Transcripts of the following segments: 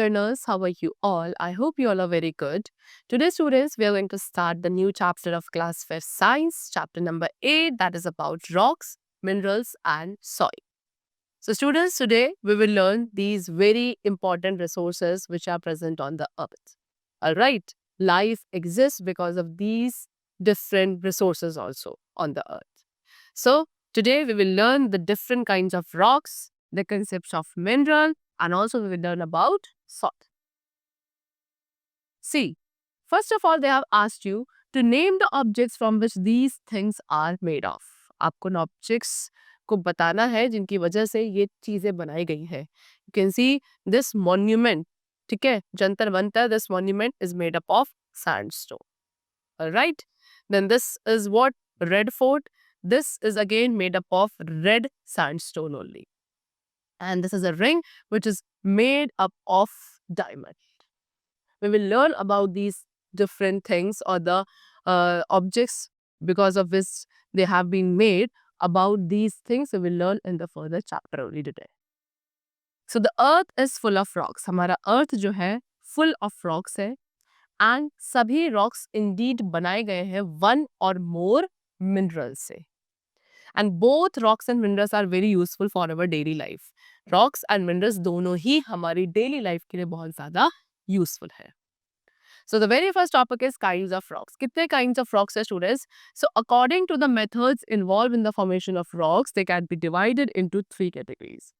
learners, how are you all? I hope you all are very good. Today, students, we are going to start the new chapter of Class 5 Science, chapter number 8, that is about rocks, minerals, and soil. So, students, today we will learn these very important resources which are present on the earth. All right, life exists because of these different resources also on the earth. So, today we will learn the different kinds of rocks, the concepts of mineral, and also we will learn about salt. See, first of all, they have asked you to name the objects from which these things are made of. आपको उन objects को बताना है जिनकी वजह से ये चीजें बनाई गई है. You can see this monument, ठीक है, Jantar Mantar, this monument is made up of sandstone. Alright, then this is what? Red Fort. This is again made up of red sandstone only. And this is a ring which is made up of diamond. We will learn about these different things or the objects because of which they have been made. About these things we will learn in the further chapter only today. So the earth is full of rocks. हमारा earth जो है full of rocks है. And सभी rocks indeed बनाए गए हैं one or more minerals से. And both rocks and minerals are very useful for our daily life. Rocks and minerals दोनों ही हमारी daily life के लिए बहुत ज़्यादा useful है. So the very first topic is kinds of rocks. कितने kinds of rocks है students? So according to the methods involved in the formation of rocks, they can be divided into 3 categories.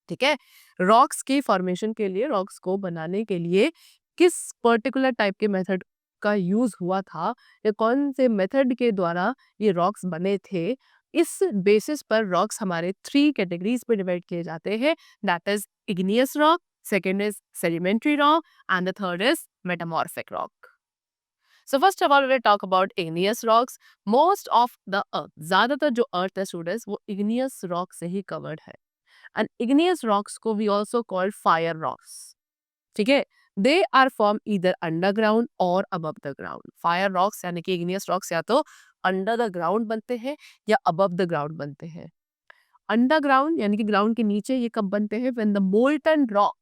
ठीक है, rocks की formation के लिए, rocks को बनाने के लिए किस पर्टिकुलर टाइप के मेथड का यूज हुआ था या कौन से मेथड के द्वारा ये रॉक्स बने थे, इस बेसिस पर रॉक्स हमारे 3 कैटेगरीज पे डिवाइड किए जाते हैं. That is igneous rock, second is sedimentary rock and the third is metamorphic rock. So first of all, we'll talk about igneous rocks. Most of the earth, ज्यादातर जो अर्थ है students वो igneous rock से ही covered है. And igneous rocks को we also call fire rocks. ठीक है, they are formed either underground or above the ground. Fire rocks यानी कि igneous rocks या तो under the ground बनते हैं या above the ground बनते हैं. Underground यानी कि ग्राउंड के नीचे ये कब बनते हैं? When the molten rock,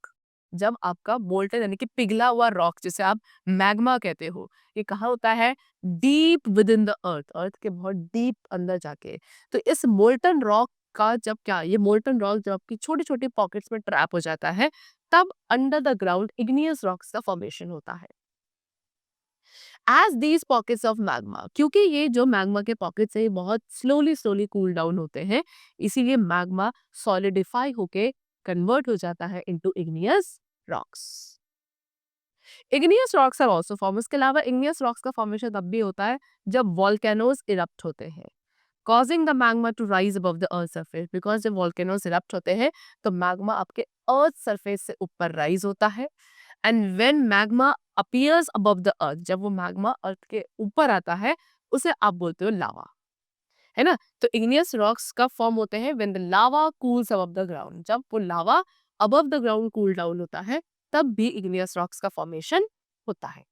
जब आपका molten यानी कि पिघला हुआ रॉक जिसे आप मैग्मा कहते हो, ये कहाँ होता है? Deep within the earth, earth के बहुत डीप अंदर जाके. तो इस मोल्टन रॉक का जब क्या, ये मोल्टन रॉक जब आपकी छोटी छोटी पॉकेट्स में ट्रैप हो जाता है, तब under the ground igneous rocks का फॉर्मेशन होता है. As these pockets of magma, क्योंकि ये जो मैग्मा के पॉकेट्स है ये बहुत स्लोली कूल डाउन होते हैं, इसीलिए मैग्मा सॉलिडिफाई होके कन्वर्ट हो जाता है into igneous rocks. Igneous rocks are also form. इसके अलावा इग्नियस रॉक्स का फॉर्मेशन तब भी होता है जब वॉल्केनोज इरप्ट होते हैं, causing the magma to rise above the earth surface. because जब volcanoes erupt होते हैं तो magma आपके earth surface से ऊपर rise होता है. and when magma appears above the earth, जब वो magma earth के ऊपर आता है उसे आप बोलते हो लावा, है ना. तो igneous rocks का फॉर्म होते हैं when the lava cools above the ground. जब वो लावा above the ground cool down होता है तब भी igneous rocks का फॉर्मेशन होता है.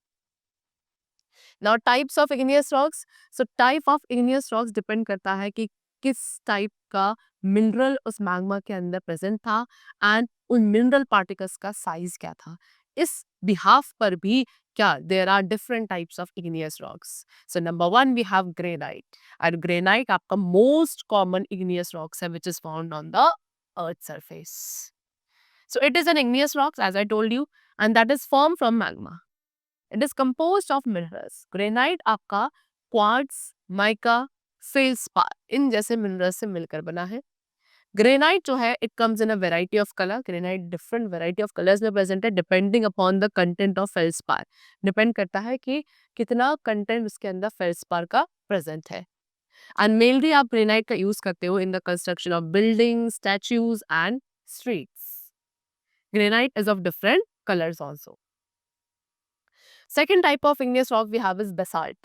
Now types of igneous rocks. So type of igneous rocks depend करता है कि किस टाइप का मिनरल उस मैग्मा के अंदर प्रेजेंट था एंड उन मिनरल पार्टिकल्स का साइज क्या था. इस बिहाफ पर भी क्या there are different types of igneous rocks. So number 1 we have granite. And granite आपका most common igneous rocks है which is found on the earth surface. So it is an igneous rock as I told you and that is formed from magma. It is composed of minerals. Granite आपका quartz, mica, feldspar इन जैसे minerals से मिलकर बना है. Granite जो है it comes in a variety of color. Granite different variety of colors में present है depending upon the content of feldspar. Depend करता है कि कितना content उसके अंदर feldspar का present है. And mainly आप granite का use करते हो in the construction of buildings, statues and streets. Granite is of different colors also. Second type of igneous rock we have is basalt.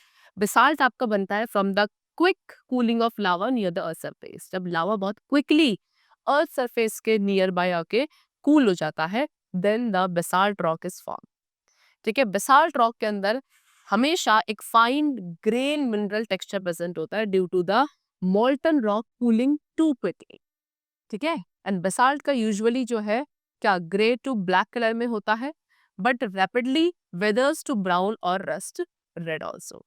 Basalt आपका बनता है from the quick cooling of lava near the earth surface. जब लावा बहुत quickly earth surface के nearby आके cool हो जाता है, then the basalt rock is formed. ठीक है, basalt rock के अंदर हमेशा एक fine grain mineral texture present होता है due to the molten rock cooling too quickly. ठीक है, and basalt का usually जो है क्या ग्रे टू ब्लैक कलर में होता है, but rapidly weathers to brown और rust red also.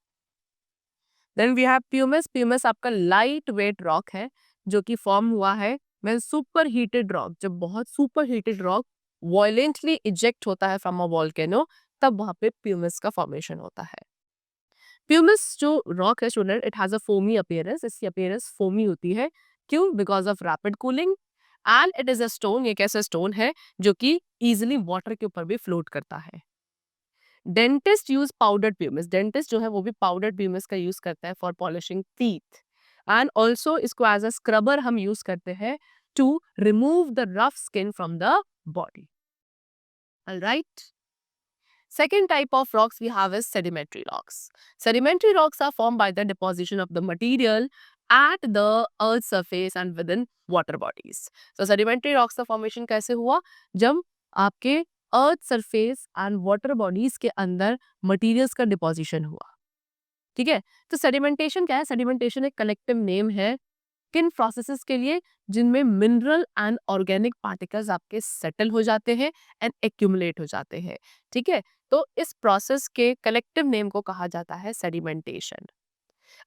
Then we have pumice. Pumice आपका लाइट वेट रॉक है जो कि फॉर्म हुआ है व्हेन सुपर हीटेड रॉक, जब बहुत super heated rock violently eject होता है फ्रॉम अ वोल्केनो, तब वहां पे प्यूमिस का फॉर्मेशन होता है। प्यूमिस जो रॉक है student, it has a foamy appearance. इसकी अपीयरेंस फोमी होती है, क्यों? Because of rapid cooling. And it is a stone, एक ऐसा स्टोन है जो कि इजिली वाटर के ऊपर भी फ्लोट करता है। Dentist use powdered pumice. Dentist जो है वो भी पाउडर्ड प्यूमिस का यूज करता है for polishing teeth. And also इसको एज अ स्क्रबर हम यूज करते हैं to remove the rough skin from the body. Alright. Second type of rocks we have is sedimentary rocks. Sedimentary rocks are formed by the deposition of the material at the earth's surface and within water bodies. So sedimentary rocks का formation कैसे हुआ? जब आपके earth surface and water bodies के अंदर materials का deposition हुआ। ठीक है, तो सेडिमेंटेशन क्या है? सेडिमेंटेशन एक कलेक्टिव नेम है किन प्रोसेसेस के लिए जिनमें मिनरल एंड ऑर्गेनिक पार्टिकल्स आपके सेटल हो जाते हैं एंड एक्यूमुलेट हो जाते हैं। ठीक है, तो इस प्रोसेस के कलेक्टिव नेम को कहा जाता है सेडिमेंटेशन।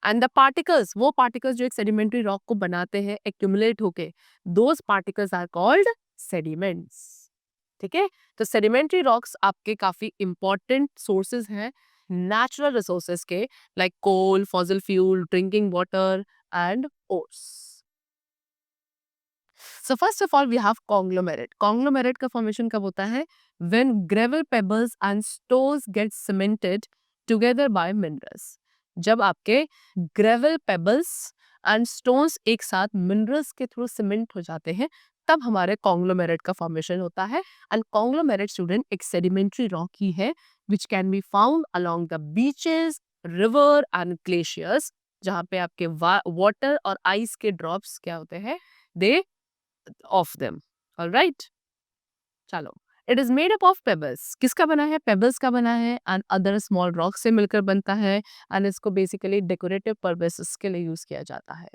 एंड द पार्टिकल्स, वो पार्टिकल्स जो एक सेडिमेंट्री रॉक को बनाते हैं एक्यूमुलेट होके, those particles are called sediments. ठीक है, तो सेडिमेंट्री रॉक्स आपके काफी इंपॉर्टेंट सोर्सेज हैं नेचुरल रिसोर्सेज के, like coal, fossil fuel, drinking water and ores. So first of all we have conglomerate. Conglomerate का formation कब होता है? When gravel pebbles and stones get cemented together by minerals. जब आपके gravel pebbles and stones एक साथ minerals के through cement हो जाते हैं, तब हमारे conglomerate का formation होता है। And conglomerate student एक sedimentary rock ही है which can be found along the beaches, river and glaciers, जहाँ पे आपके water और ice के drops क्या होते हैं? They of them. All right? चलो, it is made up of pebbles. किसका बना है? Pebbles का बना है and other small rocks से मिलकर बनता है and इसको basically decorative purposes के लिए use किया जाता है।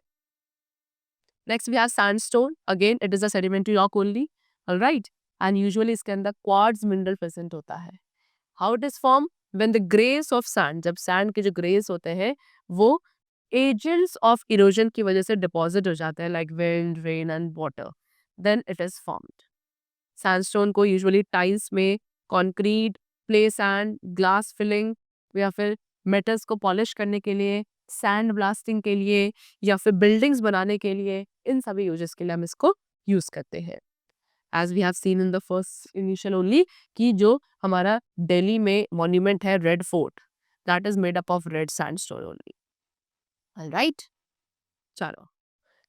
Next we have sandstone. Again it is a sedimentary rock only. All right? And usually इसके अंदर quartz mineral present होता है। How it is formed? When the grains of sand, जब sand के जो grains होते हैं वो agents of erosion की वजह से deposit हो जाते हैं like wind, rain and water. Then it is formed. Sandstone को यूजुअली टाइल्स में, concrete, play sand, glass filling या फिर मेटल्स को पॉलिश करने के लिए, सैंड ब्लास्टिंग के लिए या फिर बिल्डिंग्स बनाने के लिए, इन सभी यूजेस के लिए हम इसको यूज करते हैं। As we have seen in the first initial only कि जो हमारा दिल्ली में मॉन्यूमेंट है red fort, that is made up of red sandstone only. Alright, चलो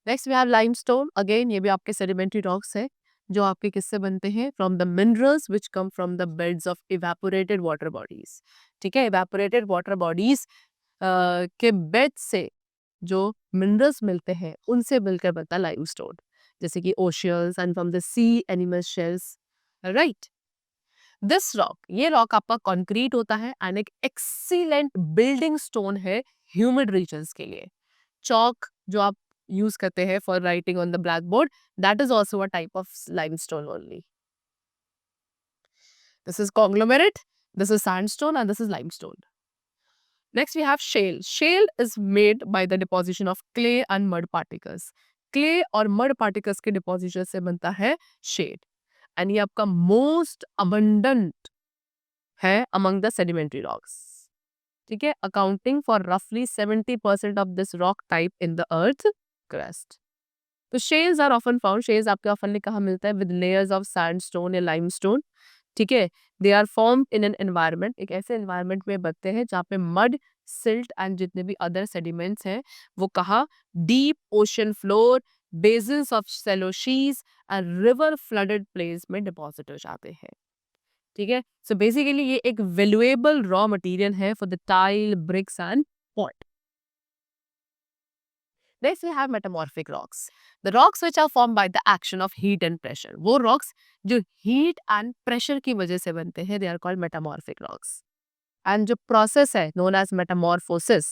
next we have limestone. Again ये भी आपके सेडिमेंट्री रॉक्स है जो आपके किससे बनते हैं? From the minerals which come from the beds of evaporated water bodies. ठीक है, इवेपोरेटेड वाटर बॉडीज के बेड से जो मिनरल्स मिलते हैं उनसे मिलकर बनता है लाइमस्टोन, जैसे कि oceans and from the sea animal shells. Right, this rock, ये रॉक आपका कंक्रीट होता है एंड एक एक्सीलेंट बिल्डिंग स्टोन है ह्यूमिड रीजन्स के लिए। चौक जो आप यूज करते हैं for writing on the blackboard, that is also a type of limestone only. This is conglomerate, this is sandstone and this is limestone. Next we have shale. Shale is made by the deposition of clay and mud particles. Clay और mud particles के deposition से बनता है shale and ये आपका most abundant है among the sedimentary rocks. ठीक है, अकाउंटिंग फॉर रफली 70% of this rock type in the earth crust. तो shales are often found, shales आपके ऑफनली कहाँ मिलता है? विद लेयर्स ऑफ सैंडस्टोन या लाइमस्टोन। ठीक है, they are formed in an environment, एक ऐसे एनवायरनमेंट में बनते हैं जहाँ पे मड, सिल्ट एंड जितने भी अदर सेडिमेंट्स हैं वो कहाँ? Deep ocean floor, basins of shallow seas and river flooded place में डिपॉजिट हो जाते हैं। ठीक है, सो बेसिकली ये एक वैल्यूएबल रॉ मटेरियल है for the tile, bricks and pot. Next we have metamorphic rocks. The rocks which are formed by the action of heat and pressure. वो rocks जो heat and pressure की वजह से बनते हैं, they are called metamorphic rocks. And जो process है known as metamorphosis,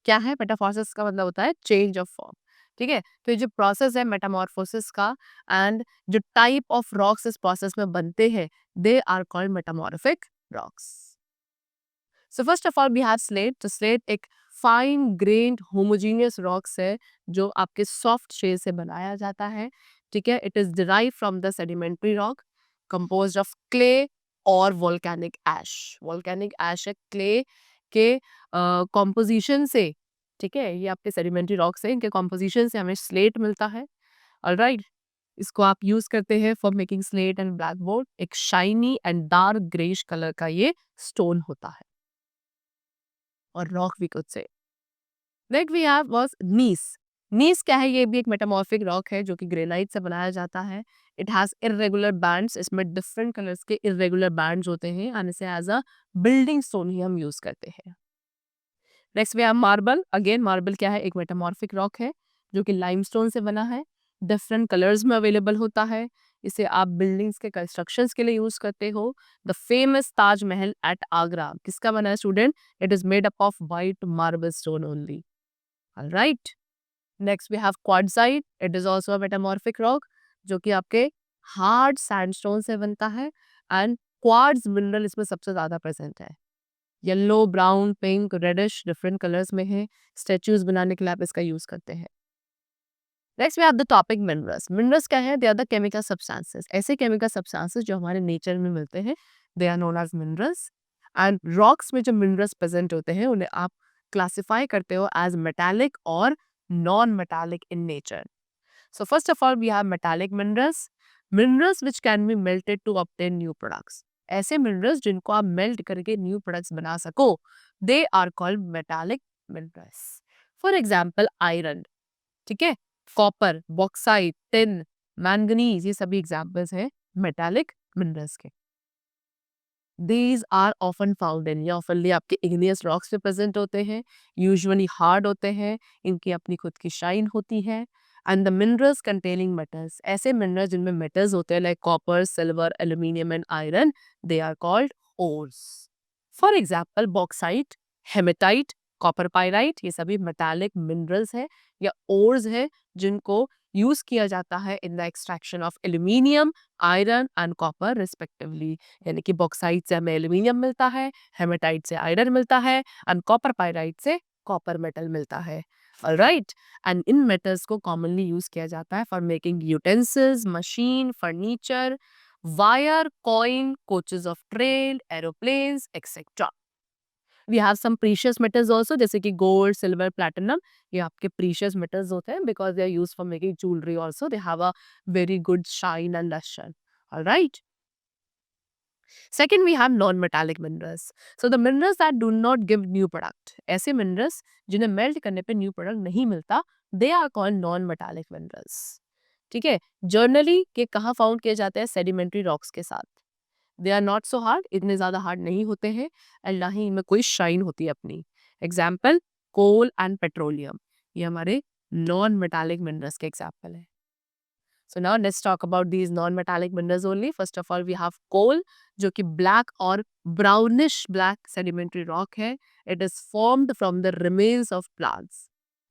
क्या है? metamorphosis का मतलब होता है change of form. ठीक है, तो ये जो प्रोसेस है मेटामॉर्फोसिस का, एंड जो टाइप ऑफ रॉक्स इस प्रोसेस में बनते हैं, they are called metamorphic rocks. So first of all we have slate. तो स्लेट एक फाइन ग्रेन्ड होमोजीनियस रॉक्स है जो आपके सॉफ्ट शेल से बनाया जाता है. ठीक है, it is derive from the sedimentary rock composed of clay और वोल्केनिक ऐश. वोल्केनिक ऐश है क्ले के कॉम्पोजिशन से. ठीक है, ये आपके सेडिमेंट्री रॉक्स है, इनके कॉम्पोजिशन से हमें स्लेट मिलता है. ऑलराइट, इसको आप यूज करते हैं for making slate and black board. एक shiny and dark greyish colour का ये स्टोन होता है, और rock we could say. Next we have was gneiss. Gneiss क्या है? ये भी एक मेटामॉर्फिक रॉक है जो कि ग्रेनाइट से बनाया जाता है. It has irregular bands. इसमें डिफरेंट कलर्स के इरेगुलर बैंड्स होते हैं, और इसे एज अ बिल्डिंग स्टोन ही हम यूज करते हैं. Next we have marble. Again marble क्या है? एक मेटामॉर्फिक रॉक है जो कि लाइमस्टोन से बना है. डिफरेंट कलर्स में अवेलेबल होता है. इसे आप बिल्डिंग्स के कंस्ट्रक्शंस के लिए यूज करते हो. The famous Taj Mahal at Agra किसका बना है student? It is made up of white marble stone only. Alright, next we have quartzite. It is also a metamorphic rock जो कि आपके हार्ड सैंडस्टोन से बनता है, एंड क्वार्ट्ज मिनरल इसमें सबसे ज्यादा प्रेजेंट है. Yellow, brown, pink, reddish different colours में है. स्टेच्यूज बनाने के लिए आप इसका यूज करते हैं. Next we have the topic minerals. Minerals क्या है? They are the chemical substances. ऐसे केमिकल सब्सटेंसेस जो हमारे नेचर में मिलते हैं, they are known as minerals. And rocks में जो मिनरल्स प्रेजेंट होते हैं उन्हें आप क्लासिफाई करते हो एज मेटालिक और non metallic in nature. So first of all, we have metallic minerals. Minerals which can be melted to obtain new products. ऐसे minerals जिनको आप melt करके new products बना सको, they are called metallic minerals. For example, iron. ठीक है, copper, bauxite, tin, manganese, ये सभी examples हैं metallic minerals के. These are often found in, या oftenly आपके igneous rocks में present होते हैं. Usually hard होते हैं, इनकी अपनी खुद की shine होती है. And the minerals containing metals, ऐसे minerals जिनमें metals होते हैं like copper, silver, aluminium and iron, they are called ores. For example, bauxite, hematite, copper pyrite, ये सभी metallic minerals है या ores है जिनको यूज किया जाता है in the extraction of aluminium, iron and copper respectively. यानी कि बॉक्साइट से हमें एल्यूमिनियम मिलता है, हेमेटाइट से आयरन मिलता है, एंड कॉपर पाइराइट से कॉपर मेटल मिलता है. ऑलराइट, एंड इन मेटल्स को कॉमनली यूज किया जाता है for making utensils, machine, furniture, wire, coin, coaches of train, aeroplanes etcetera. We have some precious metals also, जैसे कि गोल्ड, सिल्वर, प्लैटिनम. ये आपके प्रीशियस मेटल्स होते हैं because they are used for making jewellery also. They have a very good shine and lustre. Alright, second we have non metallic minerals. So the minerals that do not give new product, ऐसे minerals जिन्हें melt करने पे new product नहीं मिलता, they are called non metallic minerals. ठीक है, generally के कहाँ फाउंड किए जाते हैं? सेडिमेंट्री रॉक्स के साथ. They are not so hard, इतने ज्यादा हार्ड नहीं होते हैं, एंड ना ही इनमें कोई शाइन होती है अपनी. एग्जाम्पल, कोल एंड पेट्रोलियम, ये हमारे नॉन मेटालिक मिनरल्स के एग्जाम्पल है. So now let's talk about these non-metallic minerals only. First of all, we have coal, जो कि black और brownish black sedimentary rock है. It is formed from the remains of plants.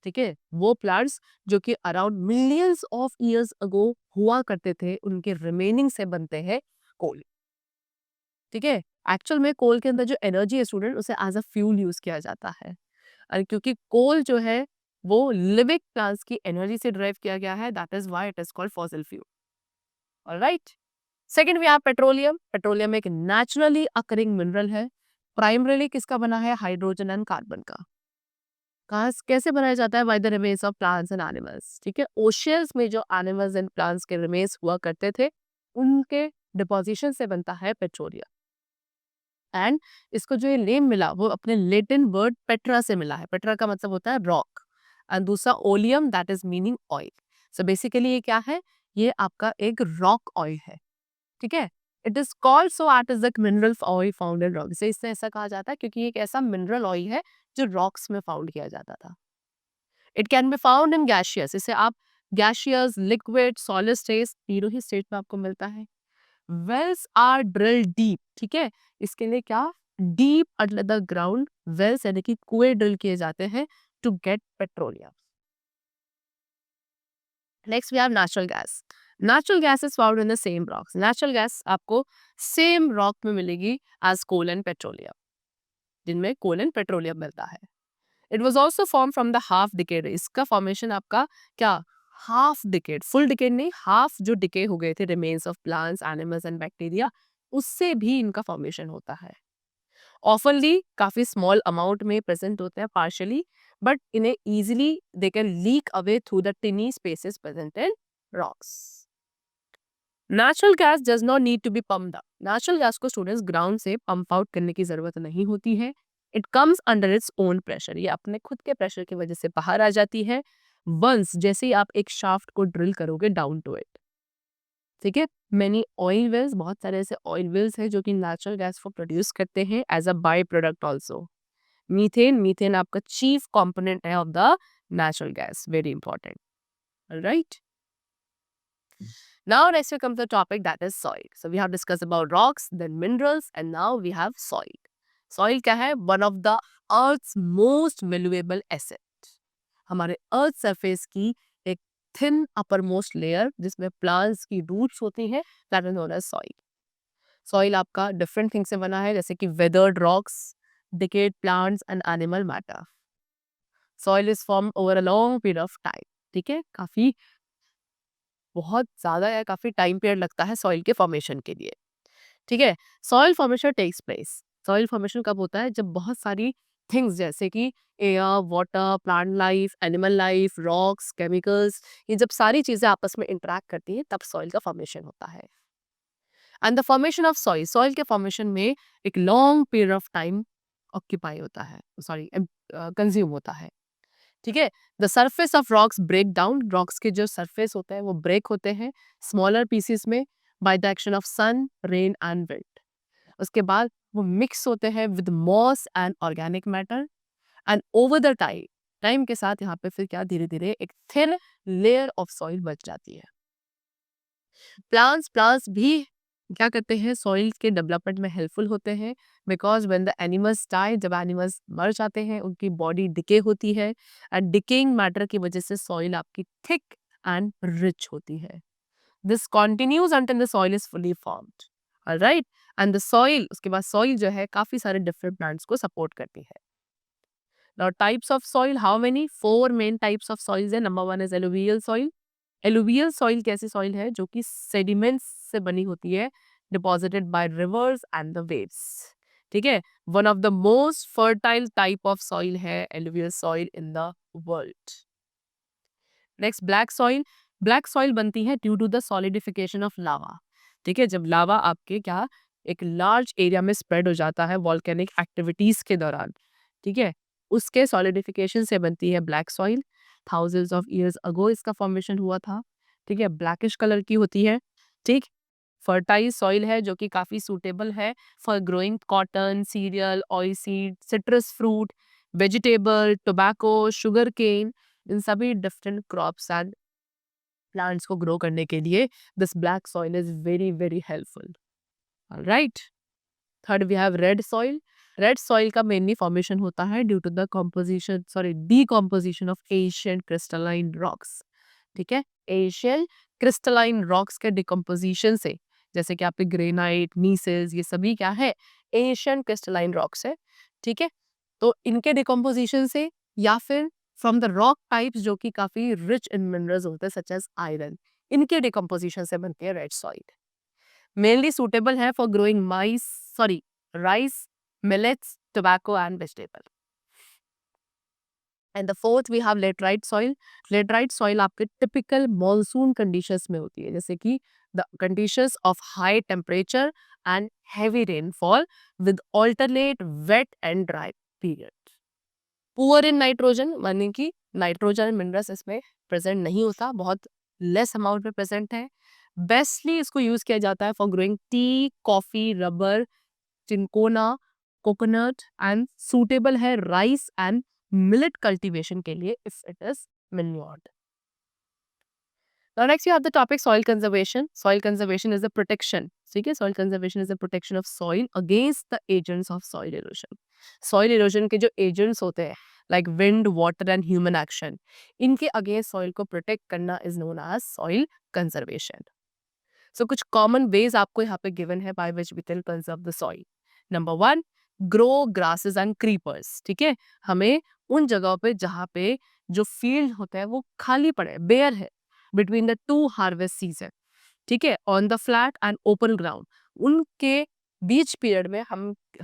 ठीक है, वो plants जो कि around millions of years ago हुआ करते थे, उनके remaining से बनते हैं coal. ठीक है, एक्चुअल में कोल के अंदर जो एनर्जी है स्टूडेंट, उसे एज अ फ्यूल यूज किया जाता है. और क्योंकि कोल जो है वो लिविंग प्लांट्स की एनर्जी से ड्राइव किया गया है, that is why it is called fossil fuel. Alright, second we have petroleum. Petroleum एक नेचुरली अकरिंग मिनरल है. प्राइमरीली किसका बना है? हाइड्रोजन एंड कार्बन का. कहाँ कैसे बनाया जाता है? By the remains of plants and animals. ठीक है, ओशियंस में जो एनिमल्स एंड प्लांट्स के रिमेन्स हुआ करते थे, उनके डिपोजिशन से बनता है पेट्रोलियम. एंड इसको जो ये नेम मिला वो अपने लेटिन वर्ड पेट्रा से मिला है. पेट्रा का मतलब होता है रॉक, एंड दूसरा oleum, that is meaning oil. So basically ये क्या है? ये आपका एक रॉक ऑयल है. ठीक है, it is called so at is the mineral oil found in rock. इसे इससे ऐसा कहा जाता है क्योंकि ये एक ऐसा मिनरल ऑयल है जो रॉक्स में फाउंड किया जाता था. It can be found in gaseous. इसे आप गैशियस, लिक्विड, सॉलिड स्टेट, तीनों ही स्टेट में आपको मिलता है. Wells are drill deep. ठीक है, इसके लिए क्या? Deep under the ground wells यानी कि कुएं ड्रिल किए जाते हैं to get petroleum. Next we have natural gas. Natural gas is found in the same rocks. Natural gas आपको सेम रॉक में मिलेगी एज कोल एंड पेट्रोलियम, जिनमें कोल एंड पेट्रोलियम मिलता है. It was also form from the half decade. इसका formation आपका क्या, half decade, full decade नहीं, हाफ जो डिके हो गए थे remains of plants, animals and bacteria, उससे भी इनका फॉर्मेशन होता है. ऑफनली काफी स्मॉल अमाउंट में प्रेजेंट होते हैं पार्शियली, बट इन्हें easily they can leak away through the tiny spaces present in rocks. Natural gas does not need to be pumped up. Natural gas को स्टूडेंट्स ग्राउंड से pump out करने की जरूरत नहीं होती है. It comes under its own pressure. ये अपने खुद के प्रेशर की वजह से बाहर आ जाती है वंस जैसे ही आप एक शाफ्ट को ड्रिल करोगे डाउन टू इट. ठीक है. मेनी ऑयल वेल्स, बहुत सारे ऐसे ऑयल वेल्स हैं जो कि नेचुरल गैस को प्रोड्यूस करते हैं as a by product also. Methane आपका चीफ कंपोनेंट है of the natural gas. Very important. Right. Now next we come to the topic that is soil. So we have discussed about rocks, then minerals, and now we have soil. Soil क्या है? One of the Earth's most valuable asset. हमारे अर्थ surface की एक thin upper most layer जिसमें plants की roots होती हैं, that is known as soil. Soil आपका डिफरेंट थिंग से बना है, जैसे कि weathered rocks, decayed plants and animal matter. Soil is form over a long period of time. ठीक है, काफी बहुत ज्यादा या काफी टाइम पीरियड लगता है सॉइल के फॉर्मेशन के लिए. ठीक है. Soil formation takes place. Soil formation कब होता है? जब बहुत सारी थिंग्स जैसे कि air, water, plant life, animal life, rocks, chemicals, ये जब सारी चीजें आपस में इंटरेक्ट करती हैं तब सॉइल का फॉर्मेशन होता है. And the formation of soil, soil के फॉर्मेशन में एक long period of time occupy होता है, सॉरी कंज्यूम होता है. ठीक है. The surface of rocks break down. Rocks के जो सरफेस होते हैं वो ब्रेक होते हैं स्मॉलर पीसीस में by the action of sun, rain and wind. उसके बाद वो मिक्स होते हैं with moss and organic matter. And over the time के साथ यहाँ पे फिर क्या, धीरे धीरे एक थिन लेयर ऑफ सॉइल बच जाती है. प्लांट्स भी क्या करते हैं, सॉइल के डेवलपमेंट में हेल्पफुल होते हैं, because when the animals die, जब एनिमल्स मर जाते हैं उनकी बॉडी डिके होती है एंड डिकेइंग मैटर की वजह से सॉइल आपकी थिक एंड रिच होती है. This continues until the soil is fully formed. Alright. And the soil, उसके बाद सॉइल जो है काफी सारे डिफरेंट प्लांट्स को सपोर्ट करती है. Now types of soil, how many? 4 main types of soils है. Number 1 is alluvial soil. Alluvial soil कैसी सॉइल है? जो कि सेडिमेंट्स से बनी होती है, deposited by rivers and the waves. ठीक है. One of the most fertile type of soil है alluvial soil in the world. Next black soil. Black soil बनती है due to the solidification of lava. ठीक है. जब लावा आपके क्या एक लार्ज एरिया में स्प्रेड हो जाता है वॉल्केनिक एक्टिविटीज के दौरान, ठीक है, उसके सॉलिडिफिकेशन से बनती है black soil. Thousands of years ago इसका फॉर्मेशन हुआ था. ठीक है. ब्लैकिश कलर की होती है. ठीक. फर्टाइल सॉइल है जो कि काफी सूटेबल है for growing cotton, cereal, oil seed, citrus fruit, vegetable, tobacco, sugar cane, इन सभी डिफरेंट क्रॉप्स एंड प्लांट्स को ग्रो करने के लिए this black soil is very very helpful. Alright. Third we have red soil. Red soil का mainly formation होता है due to the composition, sorry decomposition of Asian crystalline rocks. ठीक है. Asian crystalline rocks के decomposition से, जैसे कि आपके ग्रेनाइट, नीसेस, ये सभी क्या है, एशियन क्रिस्टलाइन रॉक्स है. ठीक है. तो इनके डिकम्पोजिशन से या फिर फ्रॉम द रॉक टाइप्स जो कि काफी रिच इन मिनरल्स होते हैं सच एज आयरन, इनके डिकम्पोजिशन से बनती है रेड सॉइल. मेनली सूटेबल है for growing rice, millets, tobacco and vegetable. And the fourth we have laterite soil. Laterite soil आपके टिपिकल मॉनसून कंडीशंस में होती है, जैसे कि the conditions of high temperature and heavy rainfall with alternate wet and dry period. Poor in nitrogen, माने कि nitrogen minerals इसमें present नहीं होता, बहुत लेस अमाउंट में प्रेजेंट है. बेस्टली इसको यूज किया जाता है for growing tea, coffee, rubber, cinchona, coconut and suitable है राइस एंड मिलेट कल्टीवेशन के लिए if it is manured. Now next you have the topic soil conservation. Soil conservation is a protection. ठीक है. Soil conservation is a protection of soil against the agents of soil erosion. Soil erosion के जो agents होते हैं like wind, water and human action. इनके against soil को protect करना is known as soil conservation. So कुछ common ways आपको यहाँ पे गिवन है by which we can conserve the soil. Number 1, grow grasses and creepers. ठीक है, हमें उन जगहों पे जहाँ पे जो फील्ड होता है वो खाली पड़े, बेयर है, between the two harvest season, ठीक है, on the flat and open ground, उनके बीच पीरियड में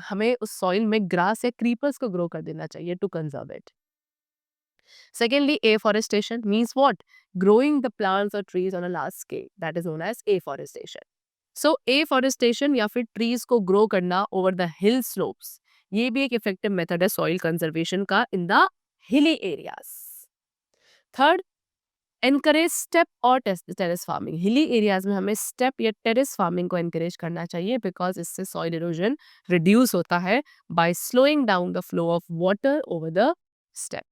हमें उस सॉइल में ग्रास या क्रीपर्स को ग्रो कर देना चाहिए to conserve it. Secondly, afforestation means what? Growing the plants or trees on a large scale. That is known as afforestation. So, afforestation या फिर trees को grow करना over the hill slopes, ये भी एक effective method है soil conservation का in the hilly areas. Third, encourage step और terrace farming. Hilly areas में हमें step या terrace farming को encourage करना चाहिए because इससे soil erosion reduce होता है by slowing down the flow of water over the step.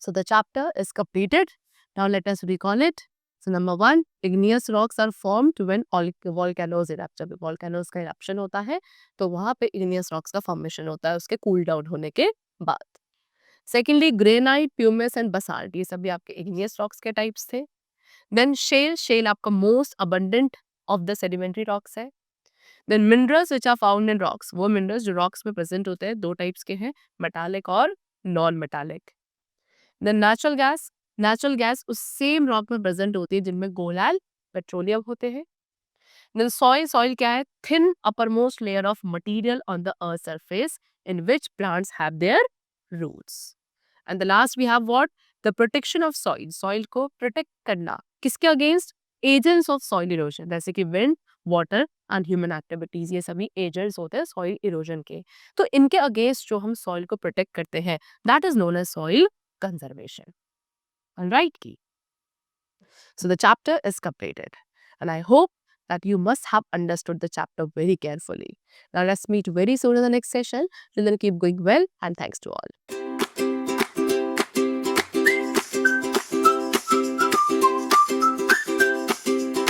So the chapter is completed. Now let us recall it. So number 1, igneous rocks are formed when volcanoes erupt. जब volcanoes का eruption होता है तो वहाँ पे igneous rocks का formation होता है उसके cool down होने के बाद. Secondly, granite, pumice and basalt, ये सभी आपके igneous rocks के types थे. Then shale आपका most abundant of the sedimentary rocks है. Then minerals which are found in rocks, वो minerals जो rocks में present होते हैं, दो types के हैं, metallic और non-metallic. Then natural gas उस सेम रॉक में प्रेजेंट होती है जिनमें गोलाल पेट्रोलियम होते हैं. Then soil क्या है? Thin uppermost layer of material on the earth surface in which plants have their roots. And the last we have what? The protection of soil. Soil को protect करना किसके against? Agents of soil erosion, जैसे कि wind, water and human activities, ये सभी agents होते हैं soil erosion के. तो इनके against जो हम soil को protect करते हैं, that is known as soil conservation. Alright ki. So the chapter is completed and I hope that you must have understood the chapter very carefully. Now let's meet very soon in the next session. Till then keep going well and thanks to all.